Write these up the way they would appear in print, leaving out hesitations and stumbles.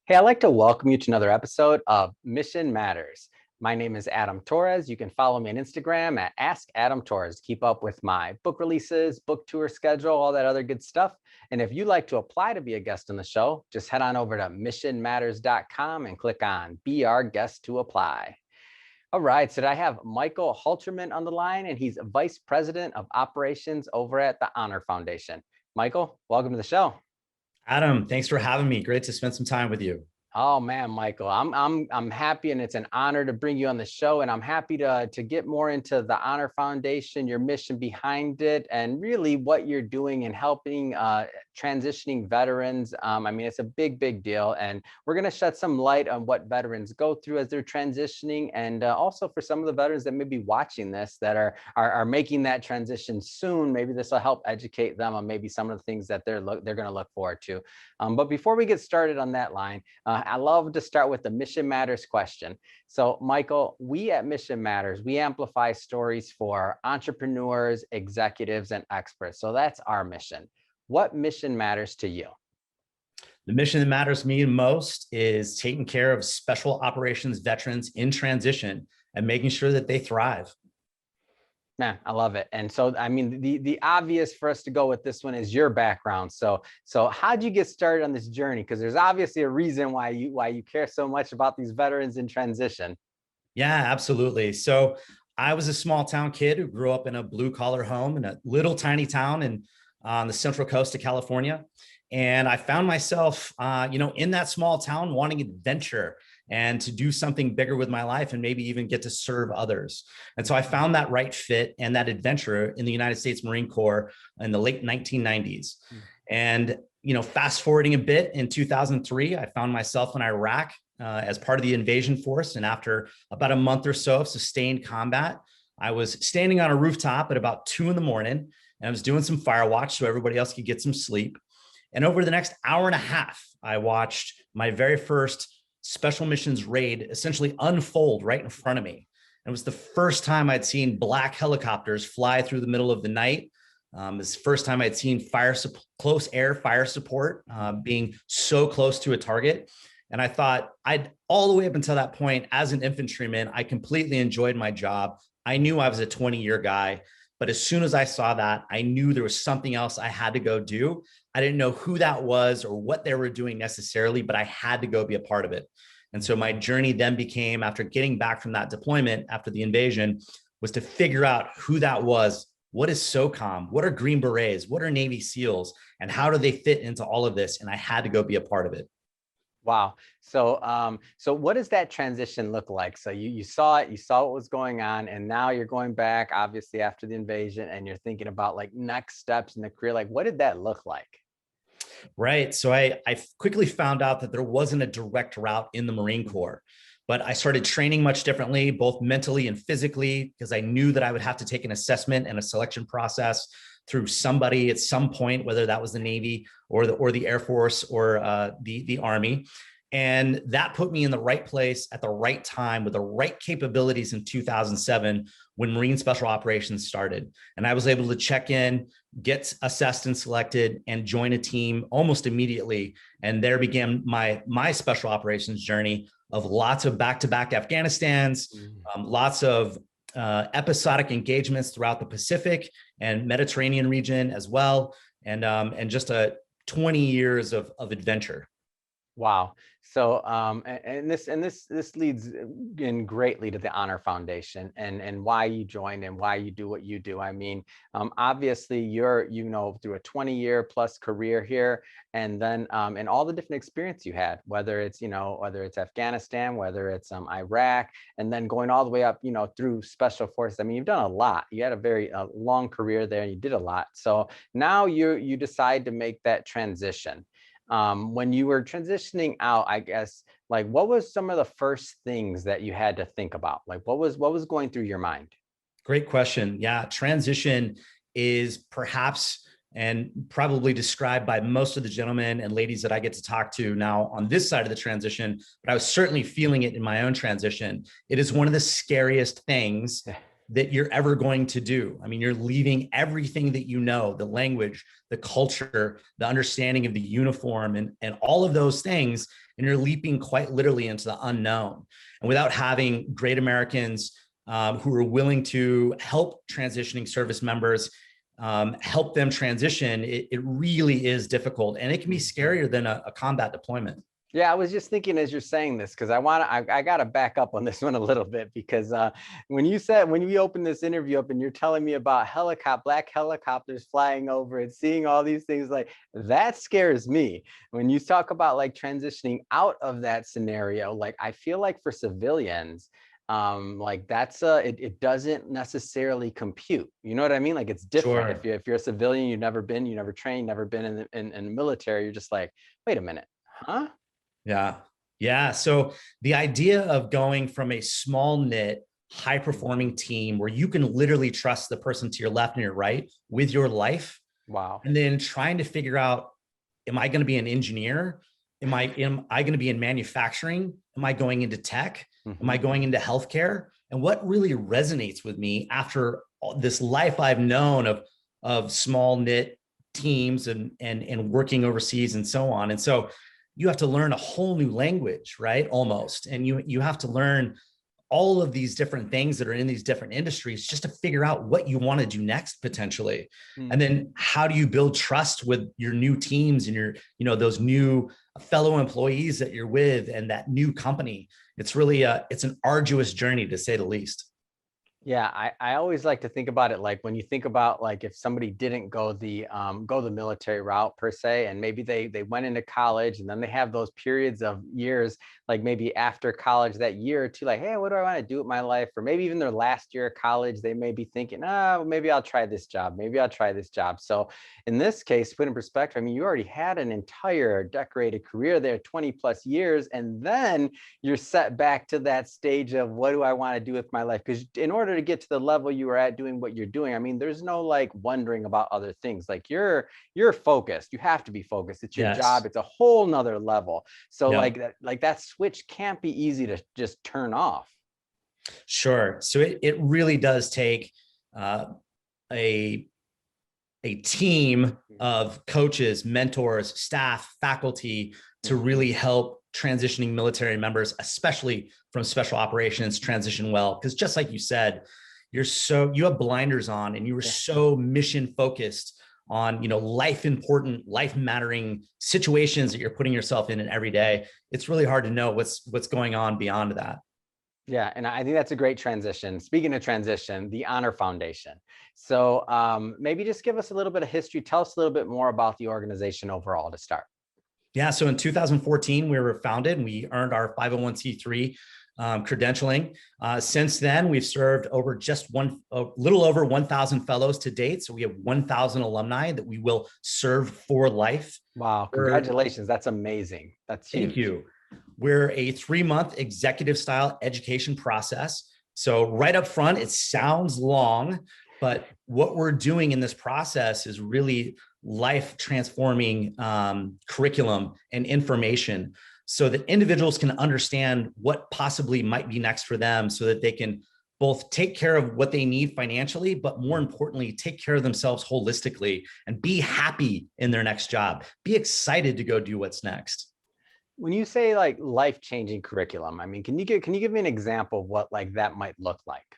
Hey, I'd like to welcome you to another episode of Mission Matters. My name is Adam Torres. You can follow me on Instagram at Ask Adam Torres. Keep up with my book releases, book tour schedule, all that other good stuff. And if you'd like to apply to be a guest on the show, just head on over to missionmatters.com and click on Be Our Guest to apply. All right, so I have Michael Halterman on the line, and he's Vice President of Operations over at the Honor Foundation. Michael, welcome to the show. Adam, thanks for having me. Great to spend some time with you. Oh man, Michael, I'm happy, and it's an honor to bring you on the show. And I'm happy to get more into the Honor Foundation, your mission behind it, and really what you're doing in helping transitioning veterans. I mean, it's a big deal, and we're going to shed some light on what veterans go through as they're transitioning, and also for some of the veterans that may be watching this that are making that transition soon. Maybe this will help educate them on maybe some of the things that they're going to look forward to. But before we get started on that line, I love to start with the Mission Matters question. So, Michael, we at Mission Matters, we amplify stories for entrepreneurs, executives, and experts. So that's our mission. What mission matters to you? The mission that matters to me most is taking care of special operations veterans in transition and making sure that they thrive. Man, I love it. And so, I mean, the obvious for us to go with this one is your background. So how'd you get started on this journey? Because there's obviously a reason why you care so much about these veterans in transition. Yeah, absolutely. So I was a small town kid who grew up in a blue collar home in a little tiny town on the central coast of California. And I found myself, in that small town wanting adventure and to do something bigger with my life and maybe even get to serve others. And so I found that right fit and that adventure in the United States Marine Corps in the late 1990s. And, fast forwarding a bit, in 2003, I found myself in Iraq as part of the invasion force. And after about a month or so of sustained combat, I was standing on a rooftop at about 2 a.m. and I was doing some fire watch so everybody else could get some sleep. And over the next hour and a half, I watched my very first special missions raid essentially unfold right in front of me. It was the first time I'd seen black helicopters fly through the middle of the night. It's the first time I'd seen close air fire support being so close to a target. And I thought all the way up until that point, as an infantryman, I completely enjoyed my job. I knew I was a 20-year guy. But as soon as I saw that, I knew there was something else I had to go do. I didn't know who that was or what they were doing necessarily, but I had to go be a part of it. And so my journey then became, after getting back from that deployment after the invasion, was to figure out who that was. What is SOCOM? What are Green Berets? What are Navy SEALs? And how do they fit into all of this? And I had to go be a part of it. Wow. So what does that transition look like? So you saw it, you saw what was going on, and now you're going back, obviously, after the invasion, and you're thinking about like next steps in the career. Like, what did that look like? Right. So I quickly found out that there wasn't a direct route in the Marine Corps, but I started training much differently, both mentally and physically, because I knew that I would have to take an assessment and a selection process through somebody at some point, whether that was the Navy or the Air Force or the Army. And that put me in the right place at the right time with the right capabilities in 2007 when Marine Special Operations started. And I was able to check in, get assessed and selected, and join a team almost immediately. And there began my special operations journey of lots of back-to-back Afghanistans, lots of episodic engagements throughout the Pacific and Mediterranean region as well, and just 20 years of adventure. Wow. So, and this leads in greatly to the Honor Foundation and why you joined and why you do what you do. I mean, obviously you're, through a 20-year plus career here, and then, and all the different experience you had, whether it's Afghanistan, whether it's Iraq, and then going all the way up, through special forces. I mean, you've done a lot. You had a very long career there, and you did a lot. So now you decide to make that transition. When you were transitioning out, I guess, like, what was some of the first things that you had to think about? Like, what was going through your mind? Great question. Yeah, transition is perhaps and probably described by most of the gentlemen and ladies that I get to talk to now on this side of the transition, but I was certainly feeling it in my own transition. It is one of the scariest things that you're ever going to do. I mean, you're leaving everything that you know, the language, the culture, the understanding of the uniform, and all of those things, and you're leaping quite literally into the unknown. And without having great Americans who are willing to help transitioning service members, help them transition, it really is difficult. And it can be scarier than a combat deployment. Yeah, I was just thinking as you're saying this, because I got to back up on this one a little bit, because when we opened this interview up and you're telling me about black helicopters flying over and seeing all these things, like that scares me. When you talk about like transitioning out of that scenario, like I feel like for civilians, like that's it doesn't necessarily compute. You know what I mean? Like it's different. Sure. If you're a civilian, you never trained, never been in the military, you're just like, wait a minute, huh? Yeah. Yeah. So the idea of going from a small knit, high performing team where you can literally trust the person to your left and your right with your life. Wow. And then trying to figure out, am I going to be an engineer? Am I going to be in manufacturing? Am I going into tech? Am I going into healthcare? And what really resonates with me after this life I've known of small knit teams and working overseas and so on. And so you have to learn a whole new language, right? Almost. And you have to learn all of these different things that are in these different industries just to figure out what you want to do next potentially. And then how do you build trust with your new teams and your, those new fellow employees that you're with and that new company? It's really it's an arduous journey, to say the least. Yeah, I always like to think about it like when you think about like if somebody didn't go the military route per se, and maybe they went into college and then they have those periods of years, like maybe after college, that year or two, like, hey, what do I want to do with my life? Or maybe even their last year of college, they may be thinking, maybe I'll try this job. Maybe I'll try this job. So in this case, put in perspective, I mean, you already had an entire decorated career there, 20 plus years, and then you're set back to that stage of what do I want to do with my life? Because in order to get to the level you were at doing what you're doing, I mean, there's no like wondering about other things. Like you're focused. You have to be focused. It's your job. It's a whole nother level. So like that switch can't be easy to just turn off. Sure. So it really does take a team of coaches, mentors, staff, faculty to really help transitioning military members, especially from special operations, transition well. Because just like you said, you have blinders on and you were so mission focused on, life important, life mattering situations that you're putting yourself in every day. It's really hard to know what's going on beyond that. Yeah, and I think that's a great transition. Speaking of transition, the Honor Foundation. So maybe just give us a little bit of history. Tell us a little bit more about the organization overall to start. Yeah, so in 2014, we were founded and we earned our 501c3 credentialing. Since then, we've served a little over 1,000 fellows to date. So we have 1,000 alumni that we will serve for life. Wow, congratulations. That's amazing. That's huge. Thank you. We're a 3-month executive style education process. So right up front, it sounds long, but what we're doing in this process is really life transforming curriculum and information so that individuals can understand what possibly might be next for them so that they can both take care of what they need financially, but more importantly, take care of themselves holistically and be happy in their next job, be excited to go do what's next. When you say like life-changing curriculum, I mean, can you give me an example of what like that might look like?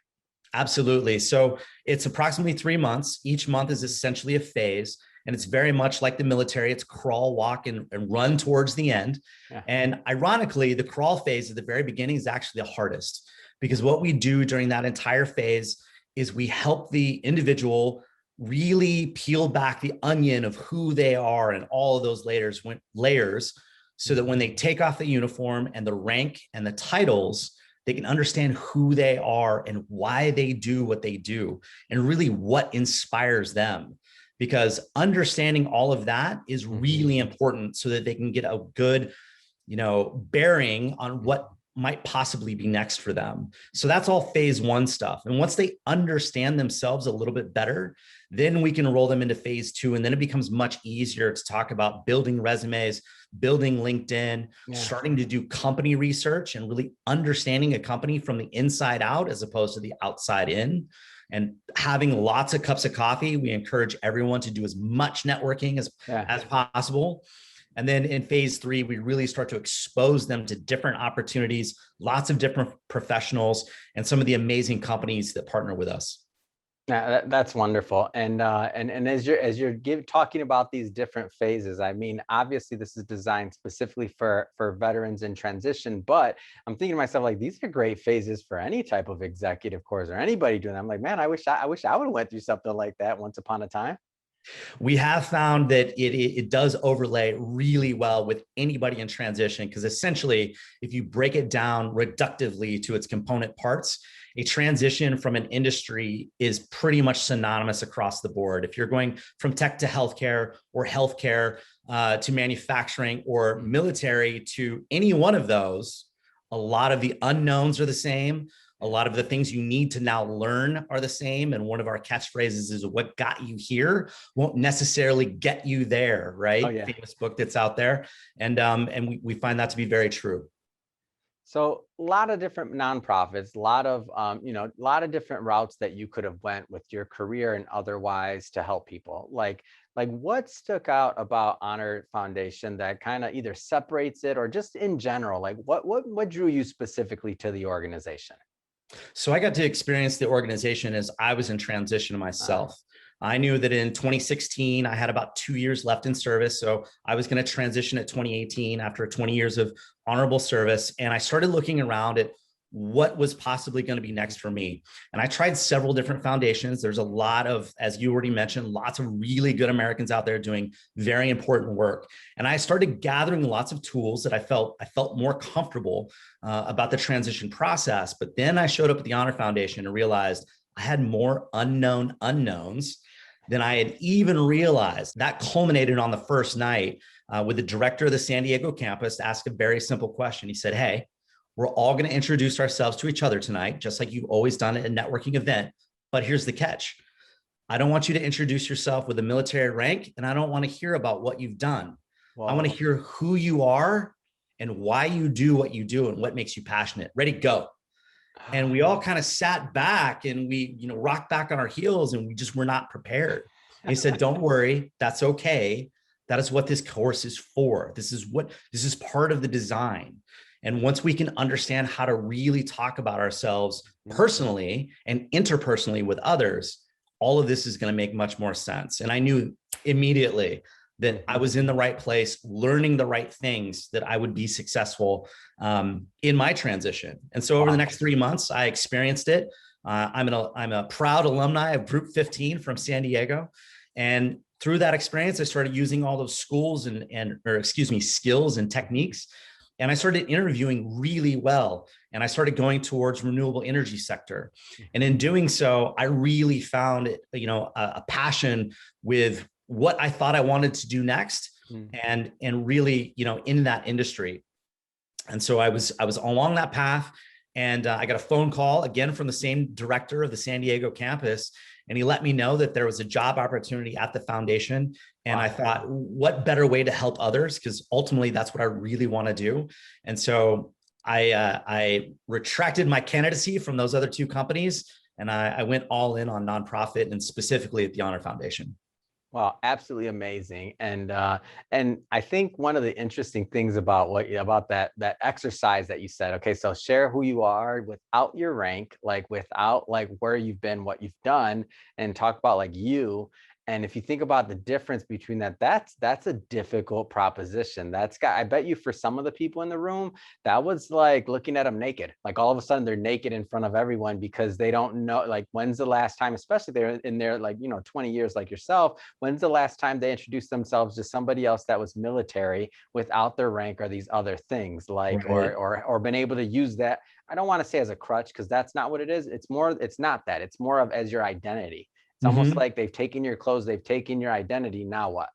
Absolutely. So it's approximately 3 months. Each month is essentially a phase. And it's very much like the military. It's crawl, walk, and run towards the end. Yeah. And ironically, the crawl phase at the very beginning is actually the hardest, because what we do during that entire phase is we help the individual really peel back the onion of who they are and all of those layers so that when they take off the uniform and the rank and the titles, they can understand who they are and why they do what they do and really what inspires them. Because understanding all of that is really important so that they can get a good, bearing on what might possibly be next for them. So that's all phase 1 stuff. And once they understand themselves a little bit better, then we can roll them into phase 2. And then it becomes much easier to talk about building resumes, building LinkedIn, starting to do company research and really understanding a company from the inside out as opposed to the outside in. And having lots of cups of coffee. We encourage everyone to do as much networking as possible. And then in phase 3, we really start to expose them to different opportunities, lots of different professionals, and some of the amazing companies that partner with us. Yeah, that's wonderful. And as you're talking about these different phases, I mean, obviously this is designed specifically for veterans in transition, but I'm thinking to myself, like, these are great phases for any type of executive course or anybody doing that. I'm like, man, I wish I would have went through something like that once upon a time. We have found that it does overlay really well with anybody in transition, because essentially, if you break it down reductively to its component parts, a transition from an industry is pretty much synonymous across the board. If you're going from tech to healthcare, or healthcare to manufacturing, or military to any one of those, a lot of the unknowns are the same. A lot of the things you need to now learn are the same. And one of our catchphrases is, what got you here won't necessarily get you there, right? Oh yeah. Famous book that's out there. And we find that to be very true. So a lot of different nonprofits, a lot of a lot of different routes that you could have went with your career and otherwise to help people. Like what stuck out about Honor Foundation that kind of either separates it or just in general, like what drew you specifically to the organization? So I got to experience the organization as I was in transition myself. I knew that in 2016, I had about 2 years left in service. So I was going to transition at 2018 after 20 years of honorable service. And I started looking around at what was possibly going to be next for me. And I tried several different foundations. There's a lot of, as you already mentioned, lots of really good Americans out there doing very important work. And I started gathering lots of tools that I felt more comfortable about the transition process. But then I showed up at the Honor Foundation and realized I had more unknown unknowns than I had even realized. That culminated on the first night with the director of the San Diego campus to ask a very simple question. He said, "Hey, we're all going to introduce ourselves to each other tonight, just like you've always done at a networking event. But here's the catch. I don't want you to introduce yourself with a military rank, and I don't want to hear about what you've done. Wow. I want to hear who you are and why you do what you do and what makes you passionate. Ready, go." And we all kind of sat back and we, rocked back on our heels, and we just were not prepared. And he said, "Don't worry, that's okay. That is what this course is for. This is part of the design. And once we can understand how to really talk about ourselves personally and interpersonally with others, all of this is going to make much more sense." And I knew immediately that I was in the right place, learning the right things, that I would be successful in my transition. And so over the next 3 months, I experienced it. I'm a proud alumni of Group 15 from San Diego. And through that experience, I started using all those skills and techniques. And I started interviewing really well. And I started going towards renewable energy sector. And in doing so, I really found a passion with what I thought I wanted to do next, and really, in that industry. And so I was along that path, and I got a phone call again from the same director of the San Diego campus. And he let me know that there was a job opportunity at the foundation. And I thought, what better way to help others? Because ultimately that's what I really want to do. And so I retracted my candidacy from those other two companies, and I went all in on nonprofit, and specifically at the Honor Foundation. Wow, absolutely amazing. And I think one of the interesting things about that exercise that you said, okay, so share who you are without your rank, like without like where you've been, what you've done, and talk about like you. And if you think about the difference between that's a difficult proposition. I bet you for some of the people in the room, that was like looking at them naked. Like all of a sudden they're naked in front of everyone because they don't know, like, when's the last time, especially they're in there like, 20 years like yourself, when's the last time they introduced themselves to somebody else that was military without their rank or these other things, like, right. or been able to use that. I don't want to say as a crutch, because that's not what it is. It's not that. It's more of as your identity. It's almost like they've taken your clothes, they've taken your identity. Now what?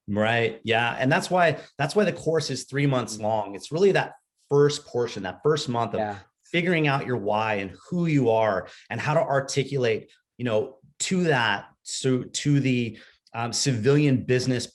Right. Yeah. And that's why the course is 3 months long. It's really that first portion, that first month of figuring out your why and who you are and how to articulate, to the civilian business,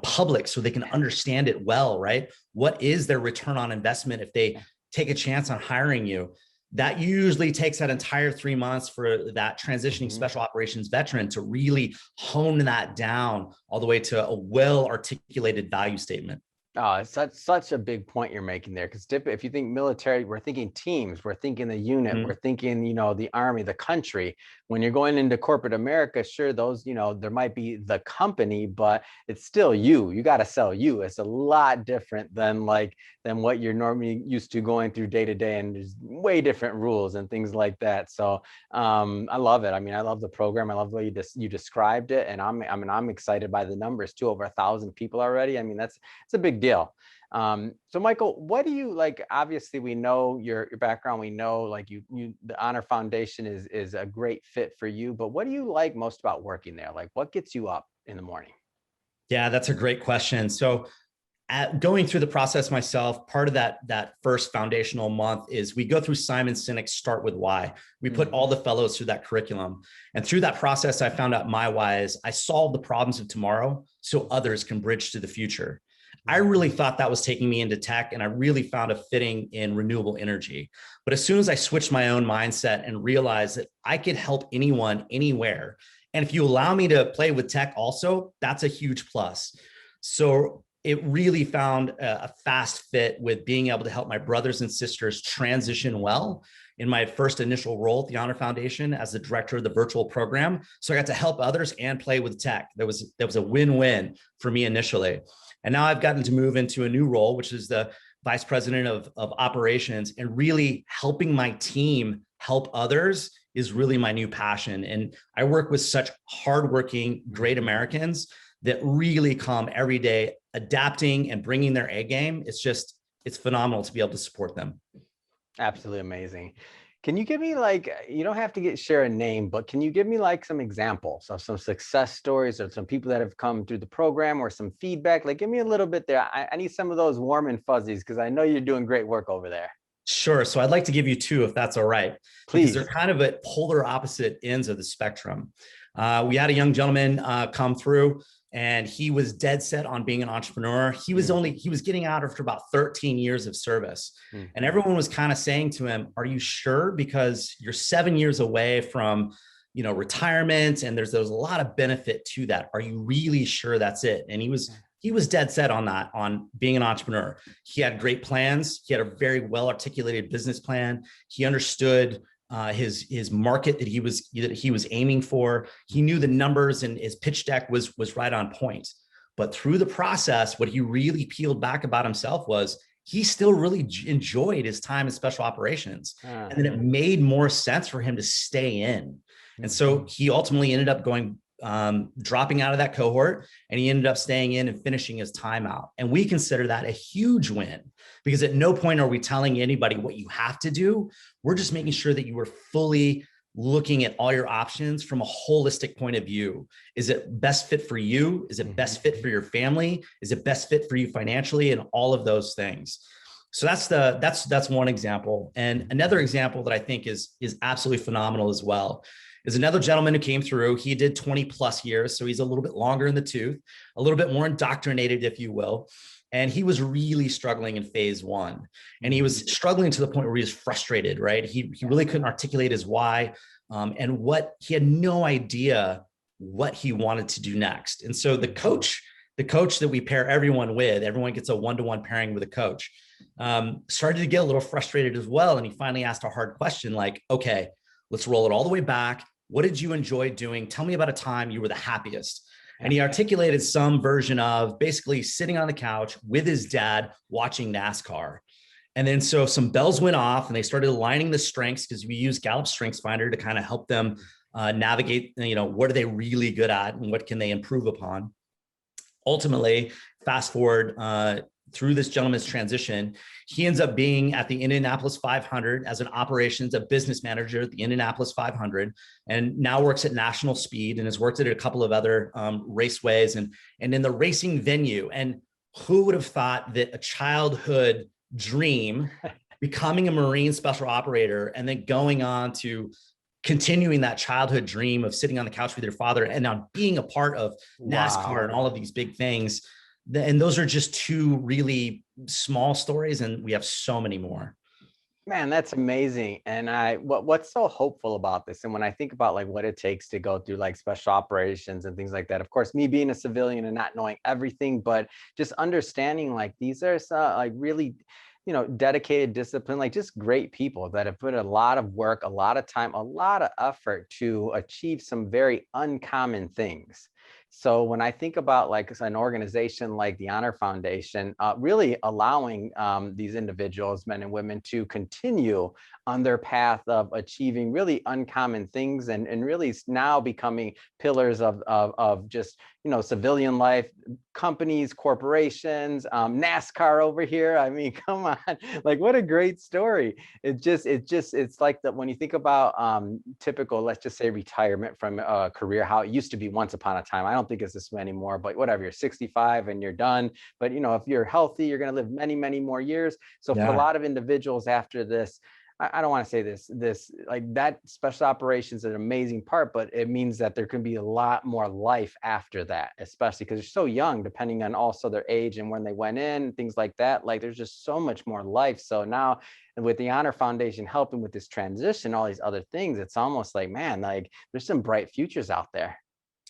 public, so they can understand it well, right? What is their return on investment if they take a chance on hiring you? That usually takes that entire 3 months for that transitioning special operations veteran to really hone that down all the way to a well-articulated value statement. Oh, it's such a big point you're making there. Because if you think military, we're thinking teams, we're thinking the unit, we're thinking, the army, the country. When you're going into corporate America, sure, those, there might be the company, but it's still you. You got to sell you. It's a lot different than what you're normally used to going through day to day, and there's way different rules and things like that. So I love it. I mean, I love the program. I love the way you described it, and I'm excited by the numbers too. Over 1,000 people already. I mean, it's a big deal. So Michael, what do you like? Obviously, we know your background. We know the Honor Foundation is a great fit for you. But what do you like most about working there? Like, what gets you up in the morning? Yeah, that's a great question. So going through the process myself, part of that first foundational month is we go through Simon Sinek's Start With Why. We put all the fellows through that curriculum. And through that process, I found out my why is I solve the problems of tomorrow so others can bridge to the future. I really thought that was taking me into tech, and I really found a fitting in renewable energy. But as soon as I switched my own mindset and realized that I could help anyone, anywhere, and if you allow me to play with tech also, that's a huge plus. So it really found a fast fit with being able to help my brothers and sisters transition well in my first initial role at the Honor Foundation as the director of the virtual program. So I got to help others and play with tech. There was a win-win for me initially. And now I've gotten to move into a new role, which is the vice president of operations, and really helping my team help others is really my new passion. And I work with such hardworking, great Americans that really come every day adapting and bringing their A game. It's phenomenal to be able to support them. Absolutely amazing. Can you give me you don't have to share a name, but can you give me some examples of some success stories or some people that have come through the program or some feedback? Like, give me a little bit there. I need some of those warm and fuzzies because I know you're doing great work over there. Sure. So I'd like to give you two, if that's all right. Please. Because they're kind of at polar opposite ends of the spectrum. We had a young gentleman come through, and he was dead set on being an entrepreneur. He was getting out after about 13 years of service. And everyone was kind of saying to him, are you sure? Because you're 7 years away from, retirement, and there's a lot of benefit to that. Are you really sure that's it? And he was dead set on that, on being an entrepreneur. He had great plans. He had a very well articulated business plan. He understood his market that he was aiming for. He knew the numbers, and his pitch deck was right on point. But through the process, what he really peeled back about himself was he still really enjoyed his time in special operations. And then it made more sense for him to stay in. And so he ultimately ended up dropping out of that cohort, and he ended up staying in and finishing his time out. And we consider that a huge win, because at no point are we telling anybody what you have to do. We're just making sure that you are fully looking at all your options from a holistic point of view. Is it best fit for you? Is it best fit for your family? Is it best fit for you financially? And all of those things. So that's one example. And another example that I think is absolutely phenomenal as well is another gentleman who came through. He did 20 plus years. So he's a little bit longer in the tooth, a little bit more indoctrinated, if you will. And he was really struggling in phase one. And he was struggling to the point where he was frustrated, right? He really couldn't articulate his why, and he had no idea what he wanted to do next. And so the coach that we pair everyone with, everyone gets a one-to-one pairing with a coach, started to get a little frustrated as well. And he finally asked a hard question like, okay, let's roll it all the way back. What did you enjoy doing? Tell me about a time you were the happiest. And he articulated some version of basically sitting on the couch with his dad watching NASCAR. And then so some bells went off, and they started aligning the strengths, because we use Gallup Strengths Finder to kind of help them navigate, what are they really good at and what can they improve upon. Ultimately, fast forward through this gentleman's transition, he ends up being at the Indianapolis 500 as an operations, a business manager at the Indianapolis 500, and now works at National Speed and has worked at a couple of other raceways and in the racing venue. And who would have thought that a childhood dream, becoming a Marine special operator, and then going on to continuing that childhood dream of sitting on the couch with your father, and now being a part of NASCAR and all of these big things. And those are just two really small stories, and we have so many more. Man, that's amazing. And what's so hopeful about this? And when I think about like what it takes to go through like special operations and things like that, of course, me being a civilian and not knowing everything, but just understanding like these are like really, dedicated, discipline, like just great people that have put a lot of work, a lot of time, a lot of effort to achieve some very uncommon things. So when I think about like an organization like the Honor Foundation, really allowing these individuals, men and women, to continue on their path of achieving really uncommon things and really now becoming pillars of just, civilian life, companies, corporations, NASCAR over here. I mean, come on, like what a great story. It's like that when you think about typical, let's just say retirement from a career, how it used to be once upon a time. I don't think it's this way anymore, but whatever, you're 65 and you're done. But if you're healthy, you're going to live many, many more years. So for a lot of individuals after this, I don't want to say this like that special operations is an amazing part, but it means that there can be a lot more life after that, especially because they're so young, depending on also their age and when they went in, things like that. Like there's just so much more life. So now with the Honor Foundation helping with this transition, all these other things, it's almost like, man, like there's some bright futures out there.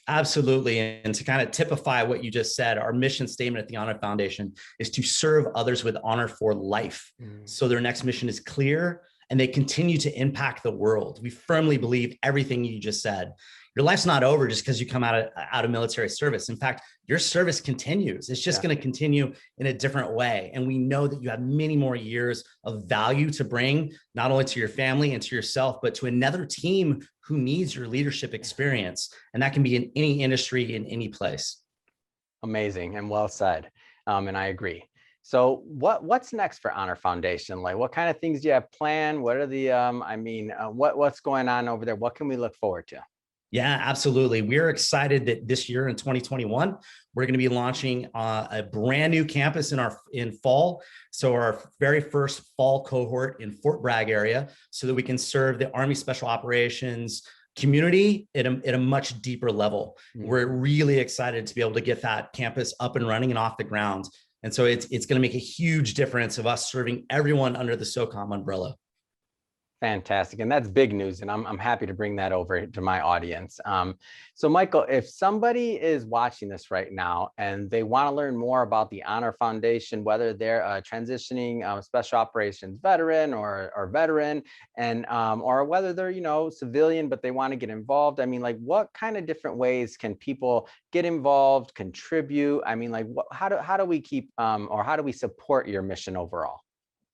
Absolutely. And to kind of typify what you just said, our mission statement at the Honor Foundation is to serve others with honor for life. So their next mission is clear and they continue to impact the world. We firmly believe everything you just said. Your life's not over just because you come out of military service. In fact, your service continues. It's just going to continue in a different way. And we know that you have many more years of value to bring, not only to your family and to yourself, but to another team who needs your leadership experience. And that can be in any industry, in any place. Amazing and well said. And I agree. So what's next for Honor Foundation? Like what kind of things do you have planned? What are the, what's going on over there? What can we look forward to? Yeah, absolutely. We're excited that this year in 2021, we're going to be launching a brand new campus in fall. So our very first fall cohort in Fort Bragg area, so that we can serve the Army Special Operations community at a much deeper level. We're really excited to be able to get that campus up and running and off the ground. And so it's going to make a huge difference of us serving everyone under the SOCOM umbrella. Fantastic. And that's big news. And I'm happy to bring that over to my audience. So Michael, if somebody is watching this right now and they want to learn more about the Honor Foundation, whether they're transitioning special operations veteran or veteran, and or whether they're, civilian, but they want to get involved. I mean, like what kind of different ways can people get involved, contribute? I mean, like how do we keep or how do we support your mission overall?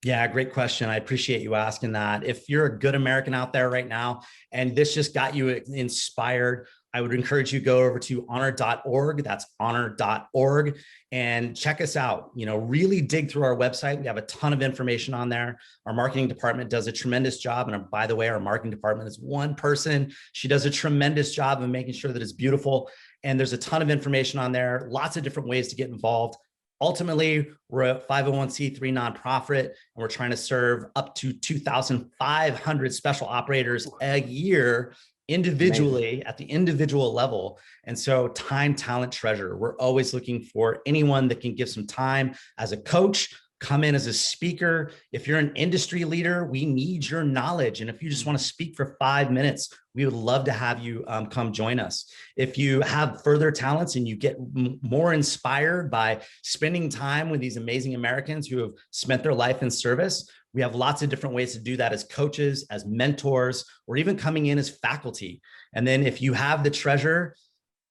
Yeah, great question. I appreciate you asking that. If you're a good American out there right now, and this just got you inspired, I would encourage you to go over to honor.org. That's honor.org and check us out. Really dig through our website. We have a ton of information on there. Our marketing department does a tremendous job. And by the way, our marketing department is one person. She does a tremendous job of making sure that it's beautiful. And there's a ton of information on there, lots of different ways to get involved. Ultimately, we're a 501c3 nonprofit, and we're trying to serve up to 2,500 special operators a year individually at the individual level. And so time, talent, treasure. We're always looking for anyone that can give some time as a coach, come in as a speaker. If you're an industry leader, we need your knowledge. And if you just want to speak for 5 minutes, we would love to have you come join us. If you have further talents and you get more inspired by spending time with these amazing Americans who have spent their life in service, we have lots of different ways to do that as coaches, as mentors, or even coming in as faculty. And then if you have the treasure,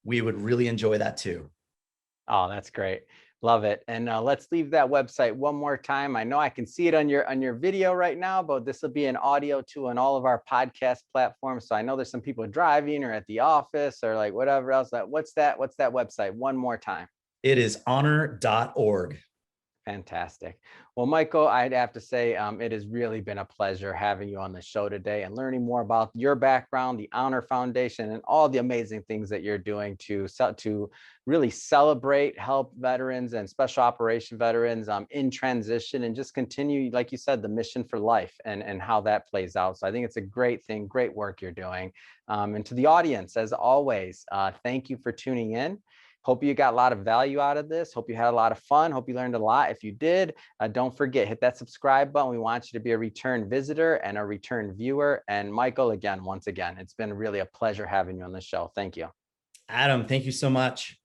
we would really enjoy that too. Oh, that's great. Love it. And let's leave that website one more time. I know I can see it on your video right now, but this will be an audio too on all of our podcast platforms. So I know there's some people driving or at the office or like whatever else. What's that website? One more time. It is honor.org. Fantastic. Well, Michael, I'd have to say it has really been a pleasure having you on the show today and learning more about your background, the Honor Foundation, and all the amazing things that you're doing to really celebrate, help veterans and special operation veterans in transition and just continue, like you said, the mission for life and how that plays out. So I think it's a great thing, great work you're doing. And to the audience, as always, thank you for tuning in. Hope you got a lot of value out of this. Hope you had a lot of fun. Hope you learned a lot. If you did, don't forget, hit that subscribe button. We want you to be a return visitor and a return viewer. And Michael, again, once again, it's been really a pleasure having you on the show. Thank you. Adam, thank you so much.